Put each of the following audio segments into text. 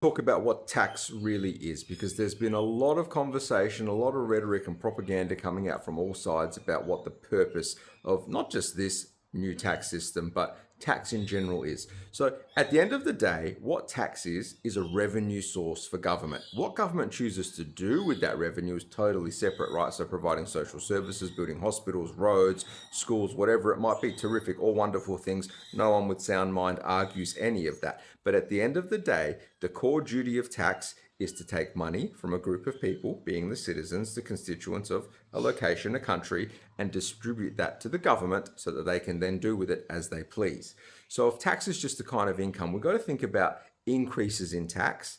Talk about what tax really is, because there's been a lot of conversation, a lot of rhetoric and propaganda coming out from all sides about what the purpose of not just this new tax system, but tax in general is. So, at the end of the day, what tax is a revenue source for government. What government chooses to do with that revenue is totally separate, right? So, providing social services, building hospitals, roads, schools, whatever it might be, terrific, all wonderful things. No one with sound mind argues any of that. But at the end of the day, the core duty of tax is to take money from a group of people, being the citizens, the constituents of a location, a country, and distribute that to the government so that they can then do with it as they please. So if tax is just a kind of income, we've got to think about increases in tax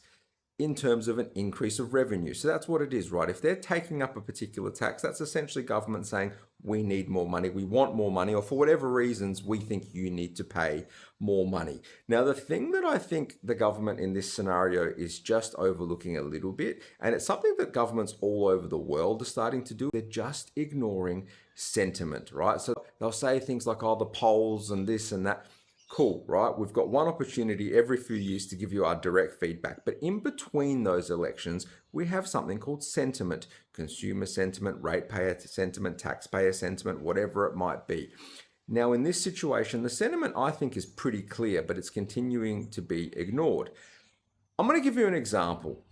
in terms of an increase of revenue. So that's what it is, right? If they're taking up a particular tax, that's essentially government saying, we need more money, we want more money, or for whatever reasons, we think you need to pay more money. Now, the thing that I think the government in this scenario is just overlooking a little bit, and it's something that governments all over the world are starting to do, they're just ignoring sentiment, right? So they'll say things like, oh, the polls and this and that. Cool, right? We've got one opportunity every few years to give you our direct feedback. But in between those elections, we have something called sentiment, consumer sentiment, ratepayer sentiment, taxpayer sentiment, whatever it might be. Now, in this situation, the sentiment I think is pretty clear, but it's continuing to be ignored. I'm going to give you an example.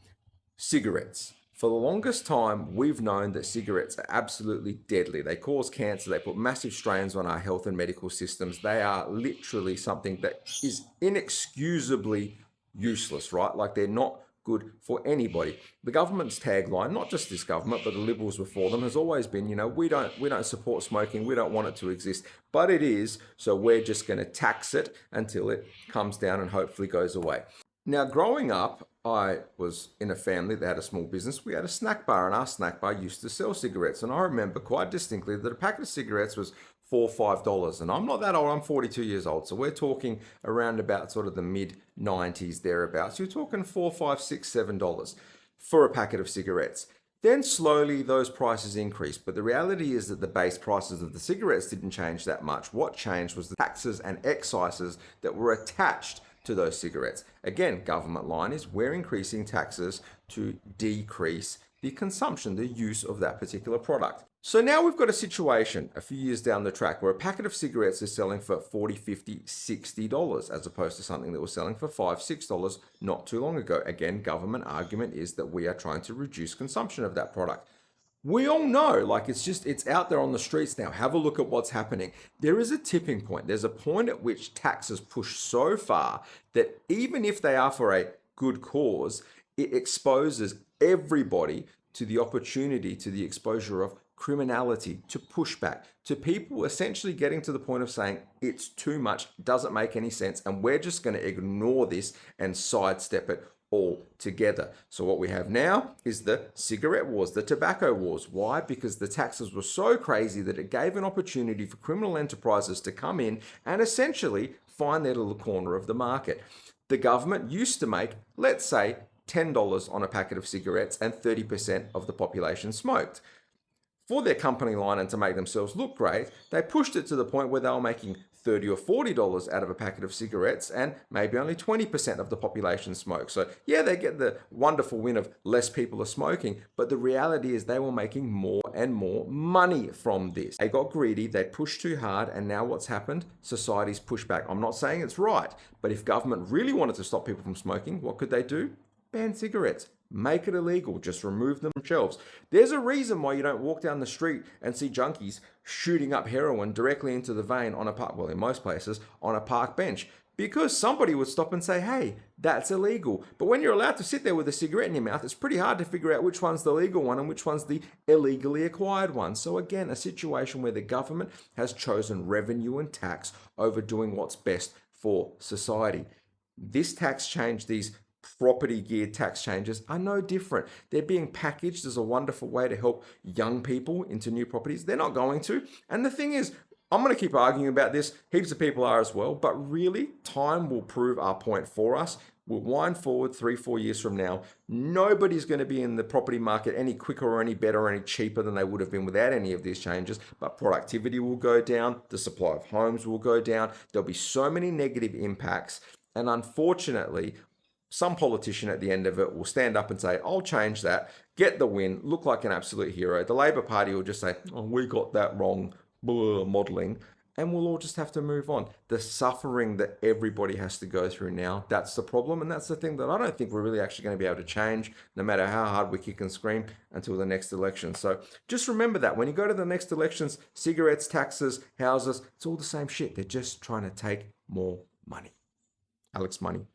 Cigarettes. For the longest time, we've known that cigarettes are absolutely deadly. They cause cancer, they put massive strains on our health and medical systems. They are literally something that is inexcusably useless, right? Like they're not good for anybody. The government's tagline, not just this government, but the Liberals before them, has always been, we don't support smoking, we don't want it to exist, but it is, so we're just going to tax it until it comes down and hopefully goes away. Now, growing up, I was in a family that had a small business. We had a snack bar, and our snack bar used to sell cigarettes. And I remember quite distinctly that a packet of cigarettes was $4 or $5. And I'm not that old, I'm 42 years old. So we're talking around about sort of the mid 90s thereabouts. You're talking $4, $5, $6, $7 for a packet of cigarettes. Then slowly those prices increased, but the reality is that the base prices of the cigarettes didn't change that much. What changed was the taxes and excises that were attached to those cigarettes. Again, government line is we're increasing taxes to decrease the consumption, the use of that particular product. So now we've got a situation a few years down the track where a packet of cigarettes is selling for $40, $50, $60 as opposed to something that was selling for $5, $6 not too long ago. Again, government argument is that we are trying to reduce consumption of that product. We all know, like it's out there on the streets now. Have a look at what's happening. There is a tipping point. There's a point at which taxes push so far that even if they are for a good cause, it exposes everybody to the opportunity, to the exposure of criminality, to pushback, to people essentially getting to the point of saying it's too much, doesn't make any sense, and we're just going to ignore this and sidestep it all together. So what we have now is the cigarette wars, the tobacco wars. Why? Because the taxes were so crazy that it gave an opportunity for criminal enterprises to come in and essentially find their little corner of the market. The government used to make, let's say, $10 on a packet of cigarettes and 30% of the population smoked. For their company line and to make themselves look great, they pushed it to the point where they were making $30 or $40 out of a packet of cigarettes and maybe only 20% of the population smokes. So yeah, they get the wonderful win of less people are smoking, but the reality is they were making more and more money from this. They got greedy, they pushed too hard, and now what's happened? Society's pushed back. I'm not saying it's right, but if government really wanted to stop people from smoking, what could they do? Ban cigarettes. Make it illegal. Just remove them from shelves. There's a reason why you don't walk down the street and see junkies shooting up heroin directly into the vein on a park, well, in most places, on a park bench. Because somebody would stop and say, hey, that's illegal. But when you're allowed to sit there with a cigarette in your mouth, it's pretty hard to figure out which one's the legal one and which one's the illegally acquired one. So again, a situation where the government has chosen revenue and tax over doing what's best for society. This tax change, these property geared tax changes are no different. They're being packaged as a wonderful way to help young people into new properties. They're not going to. And the thing is, I'm going to keep arguing about this. Heaps of people are as well. But really, time will prove our point for us. We'll wind forward 3-4 years from now. Nobody's going to be in the property market any quicker or any better or any cheaper than they would have been without any of these changes. But productivity will go down. The supply of homes will go down. There'll be so many negative impacts. And unfortunately, some politician at the end of it will stand up and say, I'll change that, get the win, look like an absolute hero. The Labor Party will just say, oh, we got that wrong, modelling, and we'll all just have to move on. The suffering that everybody has to go through now, that's the problem, and that's the thing that I don't think we're really actually going to be able to change, no matter how hard we kick and scream, until the next election. So just remember that when you go to the next elections, cigarettes, taxes, houses, it's all the same shit. They're just trying to take more money. Alex Money.